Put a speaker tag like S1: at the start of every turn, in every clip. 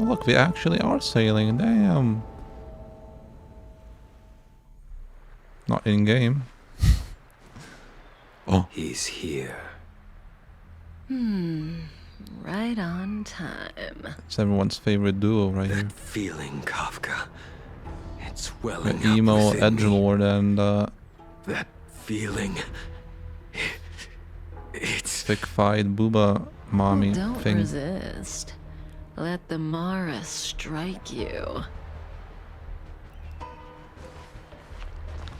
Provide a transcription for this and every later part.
S1: look, we actually are sailing. Damn. Not in game. Oh.
S2: He's here.
S3: Right on time.
S1: It's everyone's favorite duo right here.
S2: That feeling, Kafka. It's
S1: The
S2: welling
S1: emo
S2: up within me.
S1: edgelord and
S2: That feeling. It's
S1: thick-fied booba mommy
S3: Don't
S1: thing.
S3: resist. Let the Mara strike you.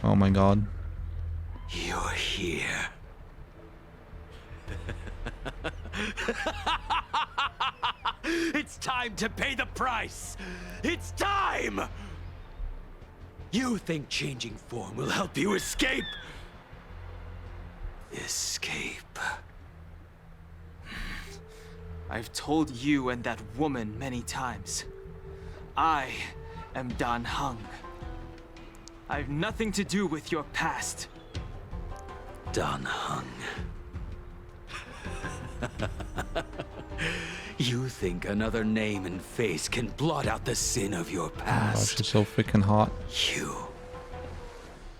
S1: Oh my god.
S2: You're here. It's time to pay the price. It's time. You think changing form will help you escape? Escape.
S4: I've told you and that woman many times. I am Dan Heng. I've nothing to do with your past.
S2: Dan Heng. You think another name and face can blot out the sin of your
S1: Oh,
S2: past?
S1: she's so freaking hot.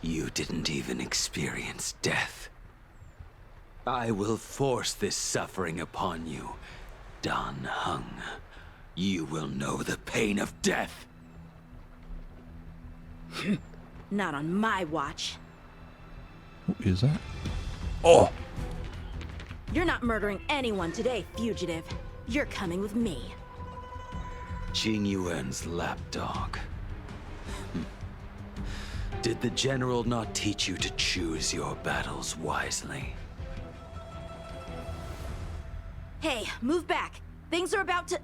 S2: You didn't even experience death. I will force this suffering upon you, Dan Heng. You will know the pain of death.
S5: Not on my watch.
S1: Who is that? Oh!
S5: You're not murdering anyone today, fugitive. You're coming with me.
S2: Jing Yuan's lapdog. Did the general not teach you to choose your battles wisely?
S5: Hey, move back. Things are about to...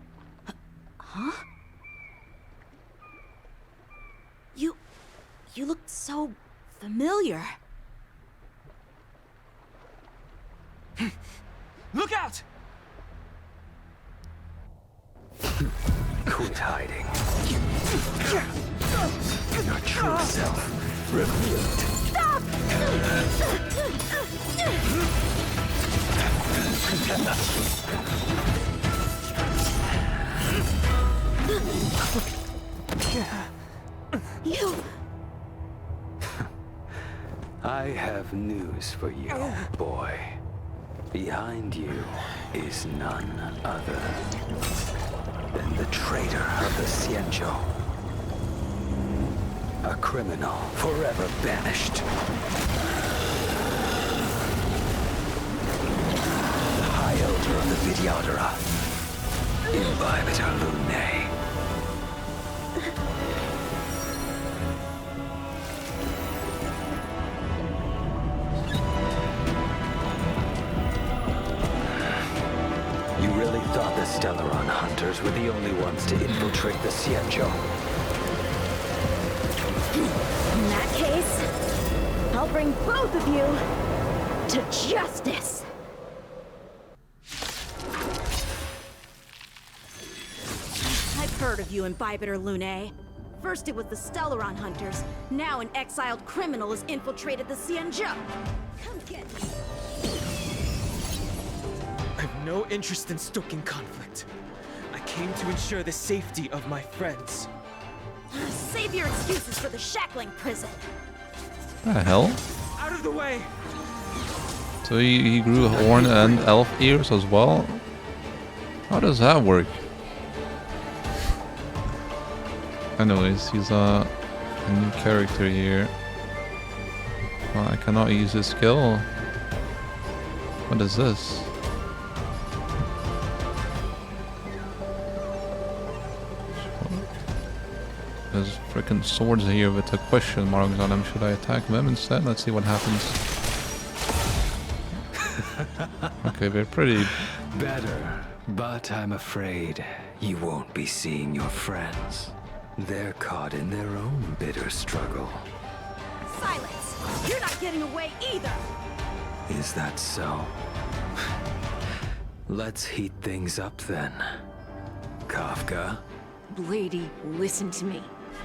S5: Huh? You look so familiar.
S4: Look out!
S2: Quit hiding. Your true self revealed.
S5: Stop! You...
S2: I have news for you, boy. Behind you is none other than the traitor of the Xianzhou. A criminal forever banished. The High Elder of the Vidyadhara. Imbibitor Lunae. You really thought the Stellaron hunters were the only ones to infiltrate the Xianzhou?
S5: In that case, I'll bring both of you to justice. I've heard of you, Imbibitor Lunae. First it was the Stellaron hunters, now an exiled criminal has infiltrated the Xianzhou. Come get me.
S4: I have no interest in stoking conflict. I came to ensure the safety of my friends.
S5: Save your excuses for the shackling prison.
S1: The hell?
S4: Out of the way!
S1: So he grew horn and elf ears as well? How does that work? Anyways, he's a new character here. Well, I cannot use his skill. What is this? There's freaking swords here with the question marks on them. Should I attack them instead? Let's see what happens. Okay, they're pretty...
S2: Better, but I'm afraid you won't be seeing your friends. They're caught in their own bitter struggle.
S5: Silence! You're not getting away either!
S2: Is that so? Let's heat things up then. Kafka?
S3: Blady, listen to me.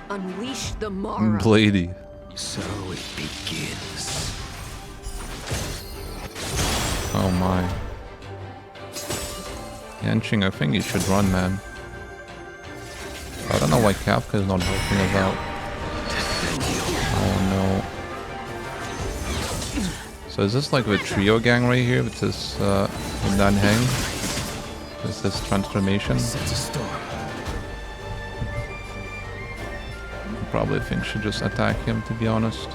S3: Unleash the Mara.
S1: Blady.
S2: So it begins.
S1: Oh my. Yanqing, I think you should run, man. I don't know why Kafka is not helping us out. Oh no. So is this like the trio gang right here with this with Dan Heng? Is this transformation?
S4: Sense a storm.
S1: I probably think should just attack him, to be honest.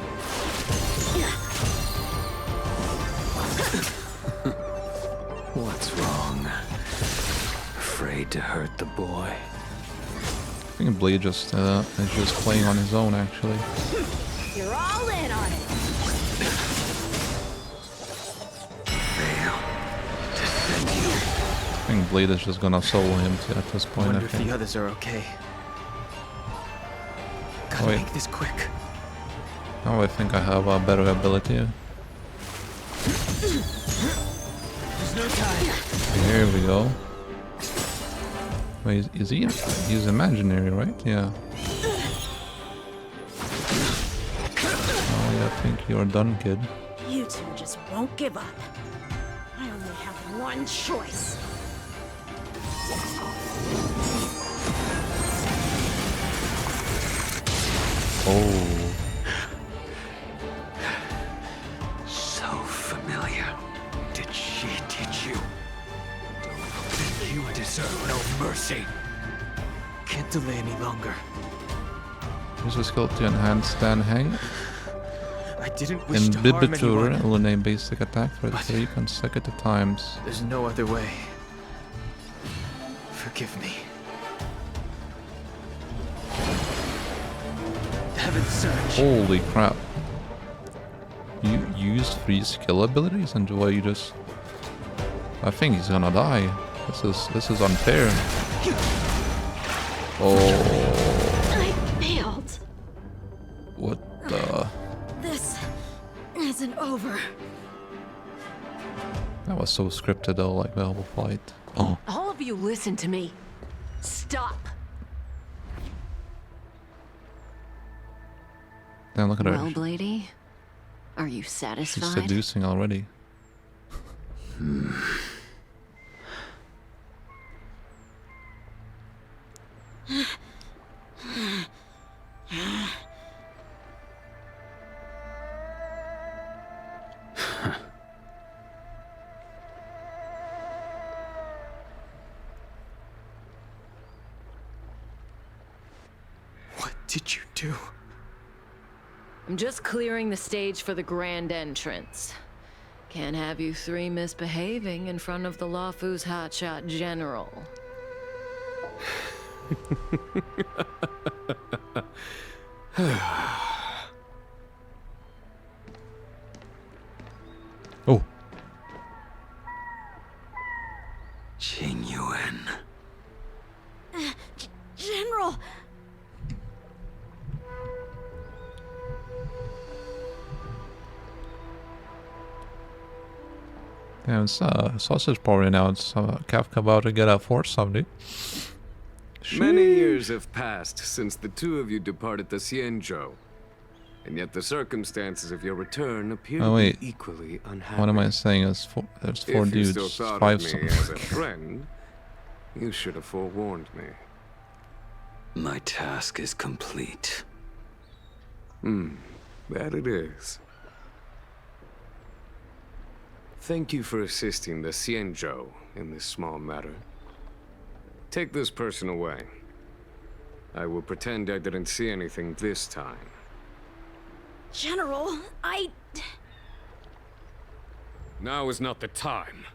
S2: What's wrong? Afraid to hurt the boy?
S1: I think Blade just is just playing on his own actually.
S5: You're all in on it.
S2: Fail. Defend you.
S1: I think Blade is just gonna solo him at this
S4: I
S1: point.
S4: wonder
S1: I
S4: if
S1: think.
S4: the others are okay. Gotta
S1: Wait.
S4: make this quick.
S1: Oh, I think I have a better ability.
S4: There's no time.
S1: Here we go. Wait, is he? He's imaginary, right? Yeah. Oh, yeah, I think you're done, kid.
S5: You two just won't give up. I only have one choice.
S1: Oh.
S2: So familiar. Did she teach you? Then you deserve no mercy.
S4: Can't delay any longer.
S1: Use a skill to enhance Dan Heng.
S4: I didn't wish to harm
S1: Imbibitor
S4: anyone.
S1: Lunae basic attack for
S4: But-
S1: 3 consecutive times.
S4: There's no other way. Forgive me. Heaven Surge.
S1: Holy crap. You used 3 skill abilities and why you just... I think he's gonna die. This is unfair. Oh,
S5: I failed.
S1: what the...
S5: This isn't over.
S1: That was so scripted though, like the whole fight. Oh,
S3: All of you listen to me. Stop.
S1: damn, look at
S3: Well,
S1: her.
S3: Blady, are you
S1: She's
S3: satisfied?
S1: seducing already.
S4: What did you do?
S3: I'm just clearing the stage for the grand entrance. Can't have you 3 misbehaving in front of the Lafu's hotshot general.
S1: Oh,
S2: Qing Yuan.
S5: General!
S1: damn, it's sausage party now. It's Kafka about to get a force somebody.
S6: Many years have passed since the two of you departed the Xianzhou, and yet the circumstances of your return appear
S1: Oh,
S6: to
S1: wait.
S6: be equally unhappy.
S1: What am I saying? There's 4
S6: If you
S1: dudes,
S6: still thought
S1: 5
S6: of me
S1: some.
S6: as a friend, you should have forewarned me.
S2: My task is complete.
S6: That it is. Thank you for assisting the Xianzhou in this small matter. Take this person away. I will pretend I didn't see anything this time.
S5: General,
S6: Now is not the time.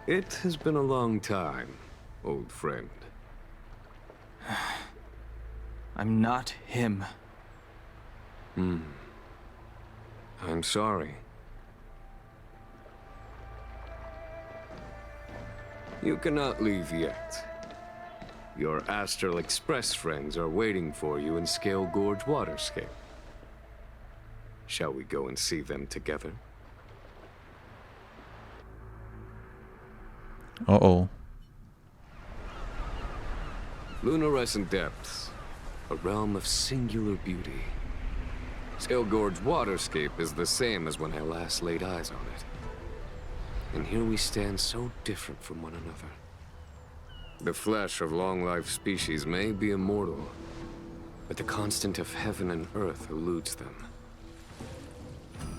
S6: It has been a long time, old friend.
S4: I'm not him.
S6: I'm sorry. You cannot leave yet. Your Astral Express friends are waiting for you in Scale Gorge Waterscape. Shall we go and see them together?
S1: Uh-oh.
S6: Lunarescent Depths. a realm of singular beauty. Scale Gorge waterscape is the same as when I last laid eyes on it. And here we stand so different from one another. The flesh of long-lived species may be immortal, but the constant of heaven and earth eludes them.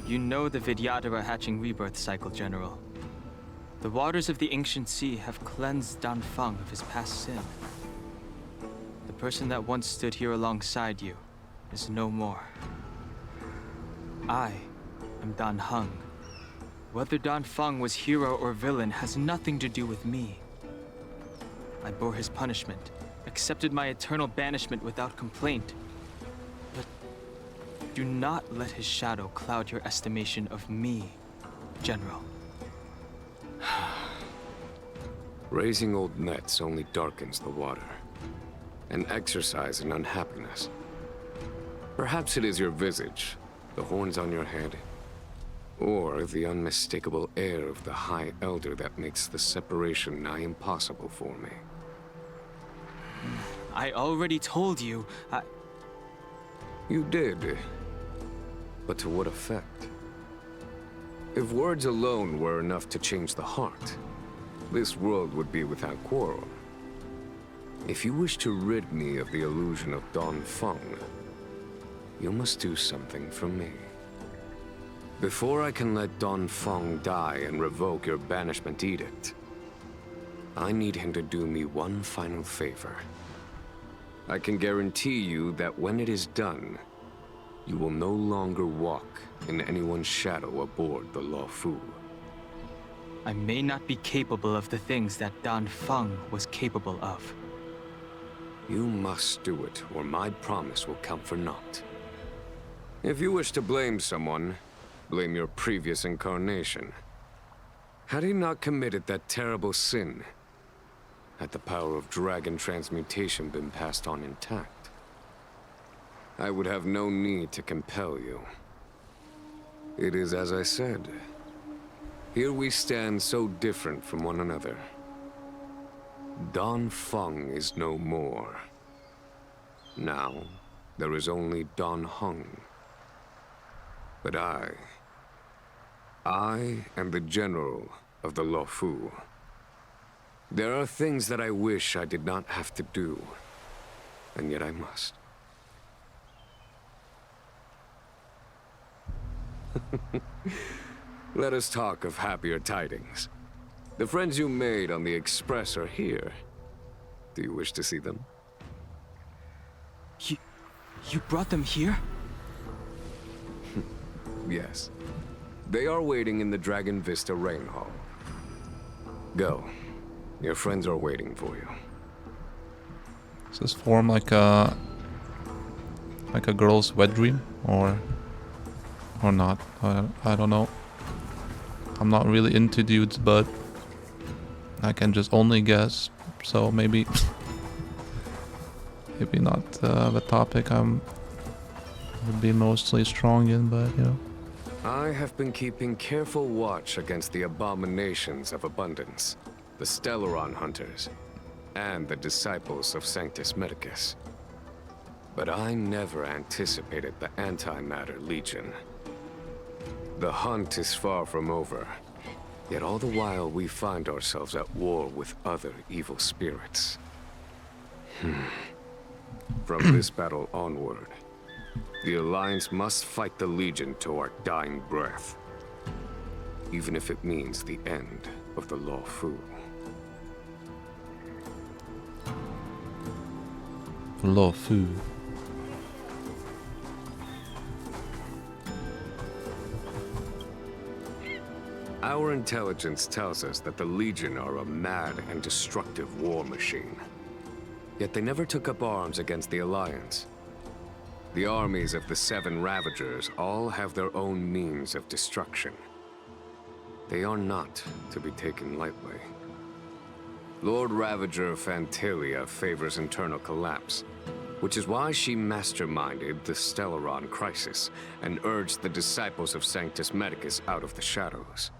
S4: You know the Vidyadhara hatching rebirth cycle, General. The waters of the ancient sea have cleansed Dan Feng of his past sin. The person that once stood here alongside you is no more. I am Dan Heng. Whether Dan Feng was hero or villain has nothing to do with me. I bore his punishment, accepted my eternal banishment without complaint. But do not let his shadow cloud your estimation of me, General.
S6: Raising old nets only darkens the water, an exercise in unhappiness. Perhaps it is your visage, the horns on your head, or the unmistakable air of the High Elder that makes the separation nigh impossible for me.
S4: I already told you,
S6: You did. But to what effect? If words alone were enough to change the heart, this world would be without quarrel. If you wish to rid me of the illusion of Dan Feng, you must do something for me. Before I can let Dan Feng die and revoke your banishment edict, I need him to do me one final favor. I can guarantee you that when it is done, you will no longer walk in anyone's shadow aboard the Luofu.
S4: I may not be capable of the things that Dan Feng was capable of.
S6: You must do it, or my promise will count for naught. If you wish to blame someone, blame your previous incarnation. Had he not committed that terrible sin, had the power of dragon transmutation been passed on intact, I would have no need to compel you. It is as I said. Here we stand so different from one another. Dan Feng is no more. Now, there is only Dan Heng. But I am the general of the Luofu. There are things that I wish I did not have to do, and yet I must. Let us talk of happier tidings. The friends you made on the Express are here. Do you wish to see them?
S4: You brought them here?
S6: Yes. They are waiting in the Dragon Vista Rain Hall. Go. Your friends are waiting for you.
S1: Does this form like a girl's wet dream, or not? I don't know. I'm not really into dudes, but I can just only guess. So maybe not the topic would be mostly strong in, but you know.
S6: I have been keeping careful watch against the abominations of abundance, the Stellaron hunters, and the disciples of Sanctus Medicus. But I never anticipated the Antimatter Legion. The hunt is far from over, yet all the while we find ourselves at war with other evil spirits. From this battle onward, the Alliance must fight the Legion to our dying breath, even if it means the end of the Luofu.
S1: Luofu.
S6: Our intelligence tells us that the Legion are a mad and destructive war machine. Yet they never took up arms against the Alliance. The armies of the Seven Ravagers all have their own means of destruction. They are not to be taken lightly. Lord Ravager Fantalia favors internal collapse, which is why she masterminded the Stellaron crisis and urged the disciples of Sanctus Medicus out of the shadows.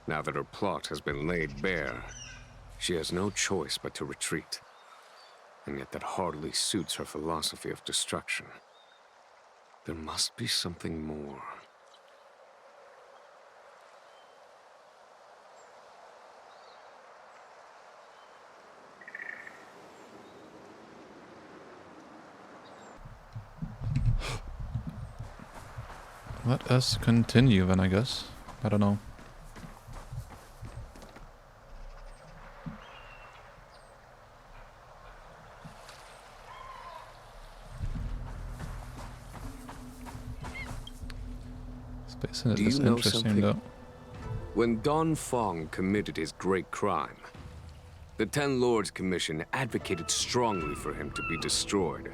S6: Now that her plot has been laid bare, she has no choice but to retreat. and yet that hardly suits her philosophy of destruction. There must be something more.
S1: Let us continue then, I guess. I don't know. Space in it
S6: Do
S1: is
S6: you know
S1: interesting
S6: something?
S1: though.
S6: When Don Fong committed his great crime, the Ten Lords Commission advocated strongly for him to be destroyed.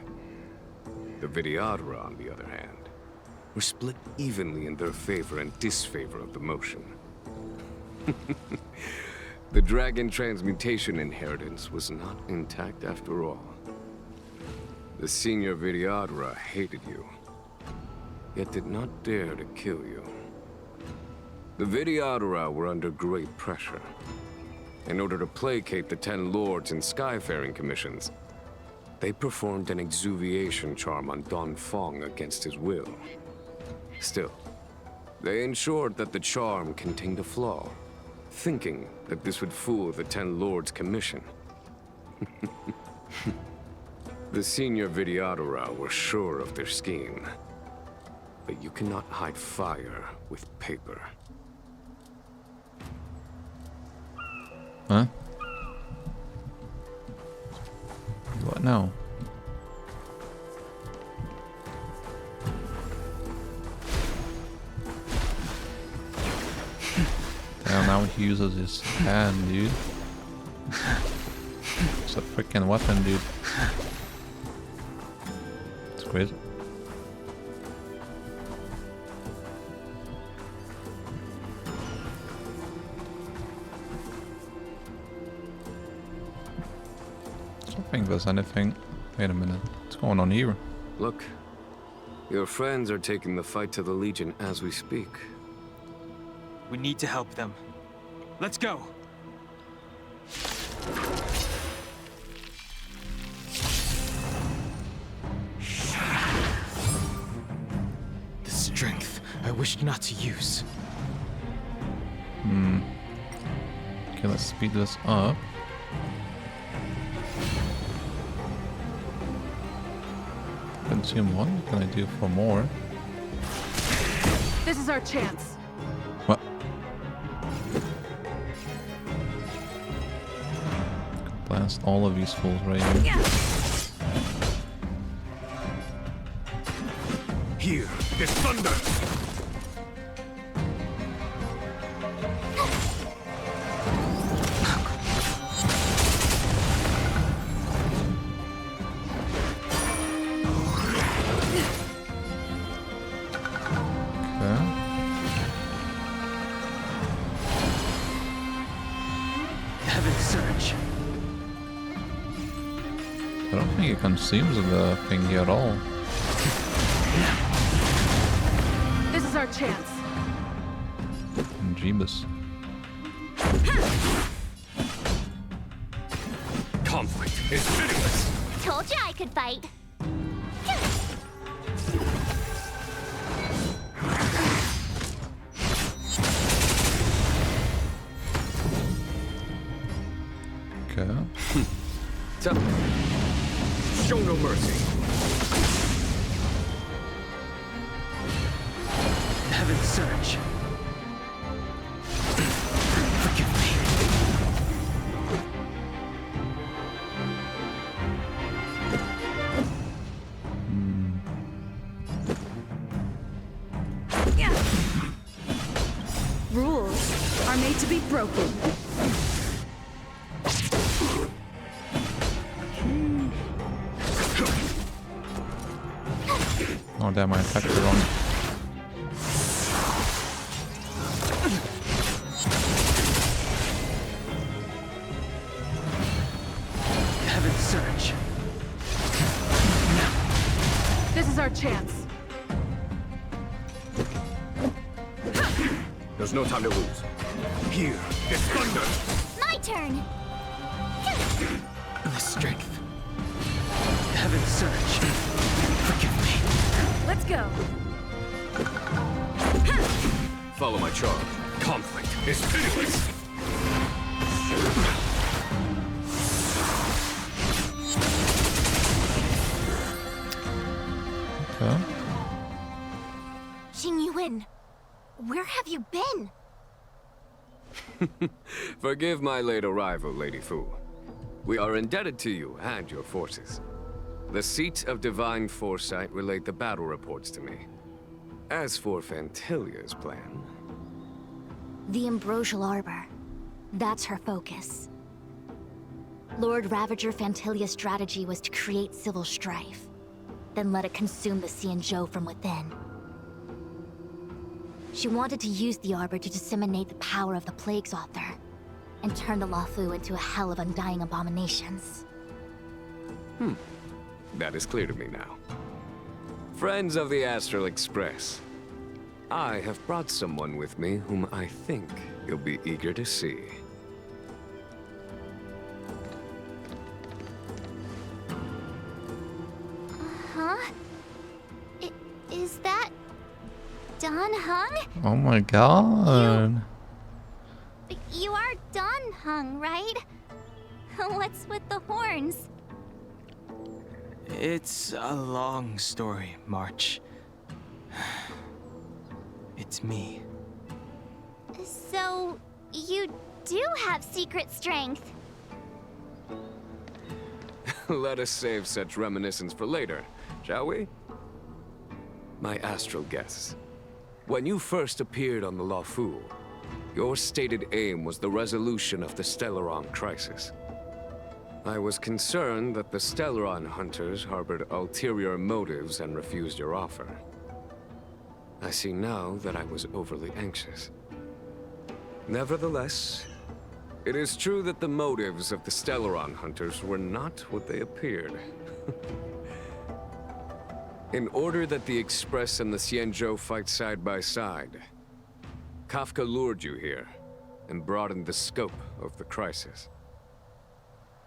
S6: The Vidyadhara, on the other hand, were split evenly in their favor and disfavor of the motion. The dragon transmutation inheritance was not intact after all. The senior Vidyadhara hated you, yet did not dare to kill you. The Vidyadhara were under great pressure. In order to placate the Ten Lords and Skyfaring Commissions, they performed an exuviation charm on Don Fong against his will. Still, they ensured that the charm contained a flaw, thinking that this would fool the Ten Lords Commission. The senior Vidyadhara were sure of their scheme. But you cannot hide fire with paper.
S1: Huh? What now? Damn, now he uses his hand, dude. It's a freaking weapon, dude. It's crazy. I don't think there's anything. Wait a minute. What's going on here?
S6: Look, your friends are taking the fight to the Legion as we speak.
S4: We need to help them. Let's go! The strength I wished not to use.
S1: Okay, let's speed this up. Consume one. What can I do for more?
S5: This is our chance.
S1: What? Blast all of these fools right here.
S6: Here, this thunder!
S1: I don't think it consumes the thing here at all.
S5: This is our chance.
S1: Jeebus.
S6: Conflict is pitiless!
S7: Told you I could fight.
S1: Okay.
S6: Tell me. Show no mercy.
S4: Heaven's Surge. Forgive me.
S5: Rules are made to be broken.
S1: Oh damn, I attacked the wrong.
S4: Heaven's Surge.
S5: This is our chance.
S6: There's no time to lose. Here, this thunder!
S7: My turn.
S4: The strength in search. Forgive me.
S5: Let's go.
S6: Follow my charge. Conflict is pitiless.
S1: Okay.
S7: Xing Yuan, where have you been?
S6: Forgive my late arrival, Lady Fu. We are indebted to you and your forces. The Seat of Divine Foresight relayed the battle reports to me. As for Fantilia's plan...
S7: The Ambrosial Arbor. That's her focus. Lord Ravager Fantilia's strategy was to create civil strife, then let it consume the Xianzhou from within. She wanted to use the Arbor to disseminate the power of the Plague's author, and turn the Luofu into a hell of undying abominations.
S6: That is clear to me now. Friends of the Astral Express, I have brought someone with me whom I think you'll be eager to see.
S7: Huh? Is that... Don Heng?
S1: Oh my god.
S7: You are Don Heng, right? What's with the horns?
S4: It's a long story, March. It's me.
S7: So, you do have secret strength.
S6: Let us save such reminiscence for later, shall we? My astral guests, when you first appeared on the Luofu, your stated aim was the resolution of the Stellaron crisis. I was concerned that the Stellaron hunters harbored ulterior motives and refused your offer. I see now that I was overly anxious. Nevertheless, it is true that the motives of the Stellaron hunters were not what they appeared. In order that the Express and the Xianzhou fight side by side, Kafka lured you here and broadened the scope of the crisis.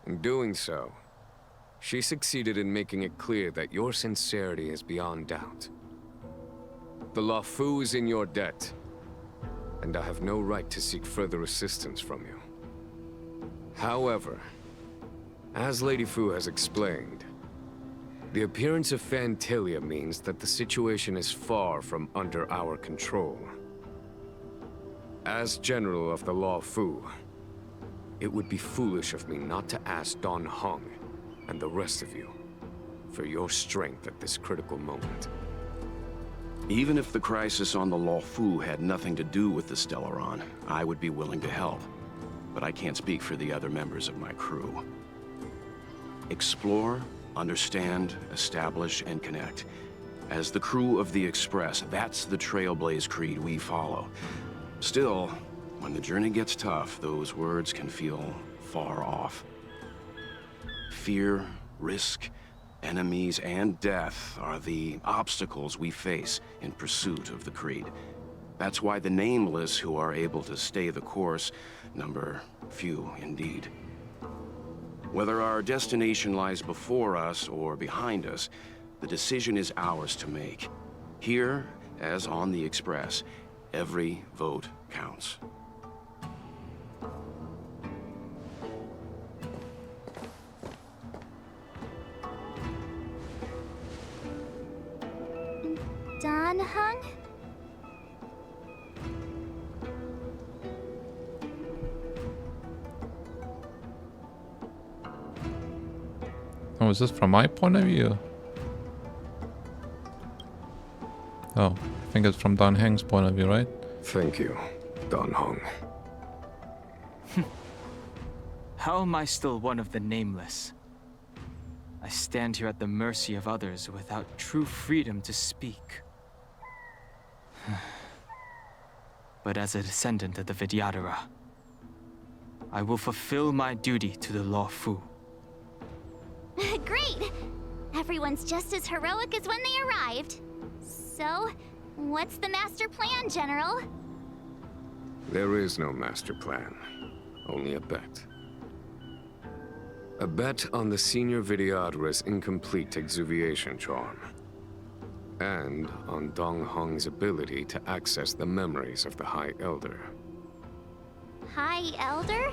S6: In doing so, she succeeded in making it clear that your sincerity is beyond doubt. The Luofu is in your debt, and I have no right to seek further assistance from you. However, as Lady Fu has explained, the appearance of Fantilia means that the situation is far from under our control. As General of the Luofu, it would be foolish of me not to ask Don Heng and the rest of you for your strength at this critical moment.
S8: Even if the crisis on the Luofu had nothing to do with the Stellaron, I would be willing to help. But I can't speak for the other members of my crew. Explore, understand, establish, and connect. As the crew of the Express, that's the Trailblaze creed we follow. Still, when the journey gets tough, those words can feel far off. Fear, risk, enemies, and death are the obstacles we face in pursuit of the creed. That's why the nameless who are able to stay the course number few indeed. Whether our destination lies before us or behind us, the decision is ours to make. Here, as on the Express, every vote counts.
S7: Don Heng?
S1: Oh, is this from my point of view? Oh, I think it's from Don Heng's point of view, right?
S6: Thank you, Don Heng.
S4: How am I still one of the nameless? I stand here at the mercy of others without true freedom to speak. But as a descendant of the Vidyadhara, I will fulfill my duty to the Luofu.
S7: Great! Everyone's just as heroic as when they arrived. So, what's the master plan, General?
S6: There is no master plan, only a bet. A bet on the Senior Videodra's incomplete exuviation charm. And on Dong Hong's ability to access the memories of the High Elder.
S7: High Elder?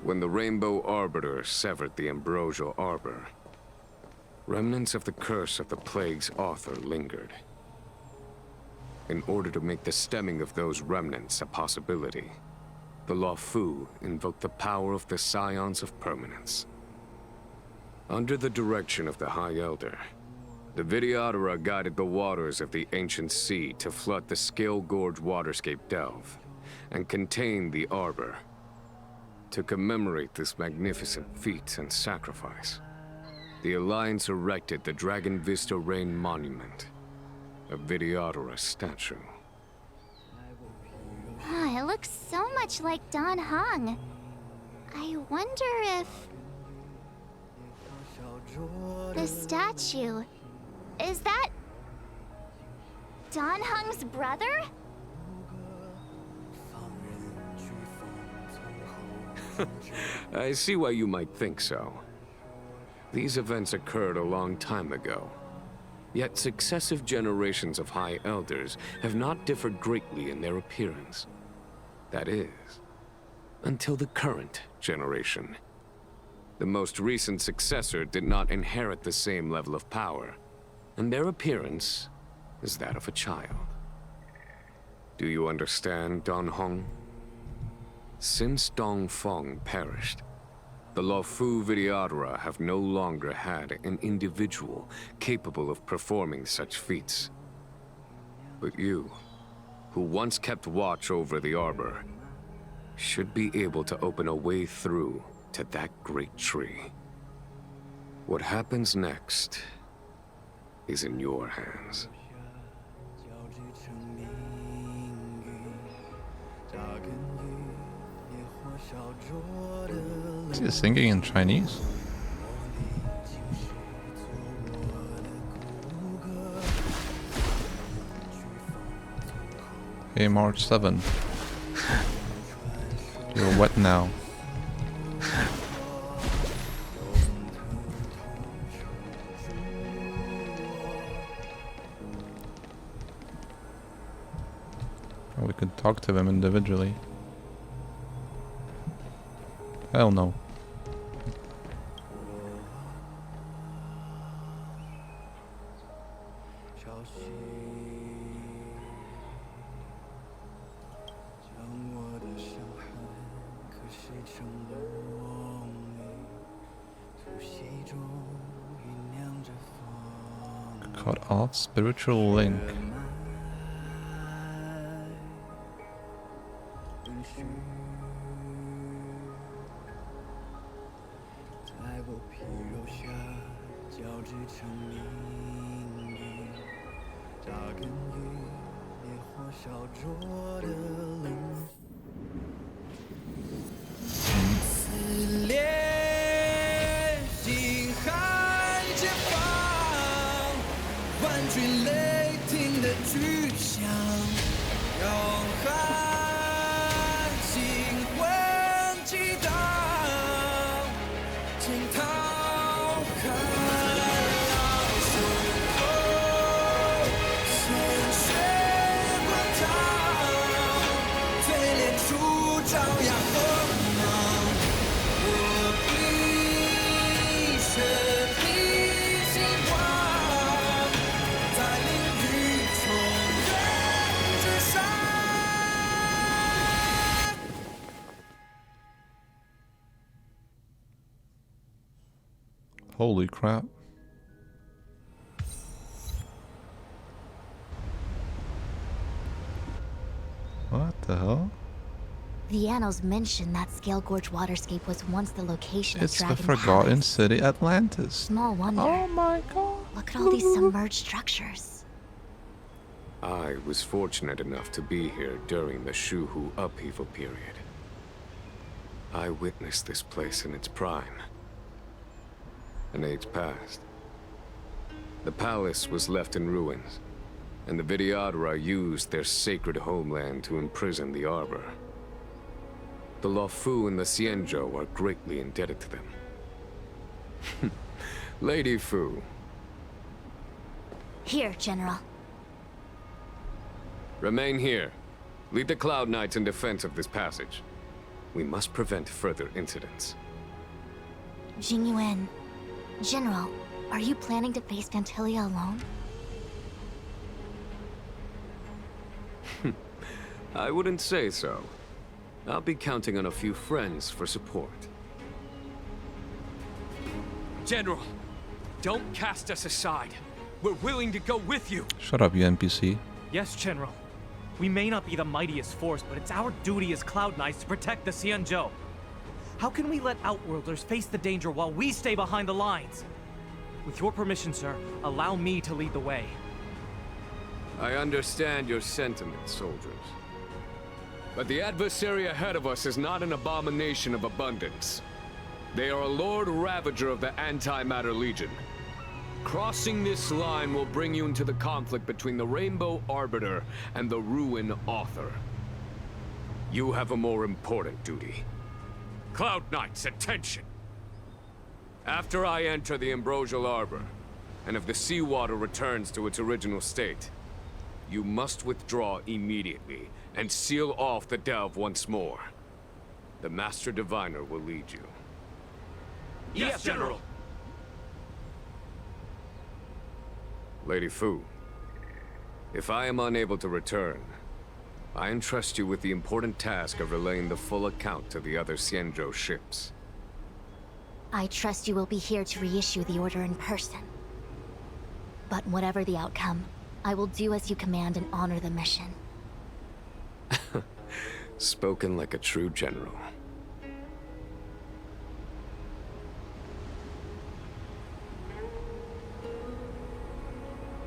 S6: When the Rainbow Arbiter severed the Ambrosial Arbor, remnants of the curse of the plague's author lingered. In order to make the stemming of those remnants a possibility, the Luofu invoked the power of the Scions of Permanence. Under the direction of the High Elder, the Videodara guided the waters of the ancient sea to flood the Scale Gorge waterscape delve and contain the Arbor. To commemorate this magnificent feat and sacrifice, the Alliance erected the Dragon Vista Rain Monument, a Videodara statue.
S7: It looks so much like Don Heng. I wonder if... the statue... is that... Don Heng's brother?
S6: I see why you might think so. These events occurred a long time ago. Yet successive generations of High Elders have not differed greatly in their appearance. That is, until the current generation. The most recent successor did not inherit the same level of power, and their appearance is that of a child. Do you understand, Don Hong? Since Dong Feng perished, the Luofu Videodara have no longer had an individual capable of performing such feats. But you, who once kept watch over the Arbor, should be able to open a way through to that great tree. What happens next is in your hands.
S1: Is he singing in Chinese? Hey, March 7. You're wet now. Or we could talk to them individually. Hell no. Cut off spiritual link. Holy crap. What the hell?
S7: The annals mention that Scale Gorge waterscape was once the location
S1: It's
S7: of
S1: the
S7: Dragon
S1: Forgotten
S7: Palace.
S1: City, Atlantis.
S7: Small wonder.
S1: Oh my god.
S7: Look at all these submerged structures.
S6: I was fortunate enough to be here during the Shuhu upheaval period. I witnessed this place in its prime. An age passed. The palace was left in ruins, and the Vidyadhara used their sacred homeland to imprison the Arbor. The Luofu and the Xianzhou are greatly indebted to them. Lady Fu.
S7: Here, General.
S6: Remain here. Lead the Cloud Knights in defense of this passage. We must prevent further incidents.
S7: Jingyuan. General, are you planning to face Phantilia alone?
S6: I wouldn't say so. I'll be counting on a few friends for support.
S9: General, don't cast us aside. We're willing to go with you.
S1: Shut up, you NPC.
S10: Yes, General. We may not be the mightiest force, but it's our duty as Cloud Knights to protect the Xianzhou. How can we let Outworlders face the danger while we stay behind the lines? With your permission, sir, allow me to lead the way.
S6: I understand your sentiments, soldiers. But the adversary ahead of us is not an abomination of abundance. They are a Lord Ravager of the Antimatter Legion. Crossing this line will bring you into the conflict between the Rainbow Arbiter and the Ruin Author. You have a more important duty.
S9: Cloud Knights, attention!
S6: After I enter the Ambrosial Arbor, and if the seawater returns to its original state, you must withdraw immediately and seal off the delve once more. The Master Diviner will lead you.
S9: Yes, General!
S6: Lady Fu, if I am unable to return, I entrust you with the important task of relaying the full account to the other Xianzhou ships.
S7: I trust you will be here to reissue the order in person. But whatever the outcome, I will do as you command and honor the mission.
S6: Spoken like a true general.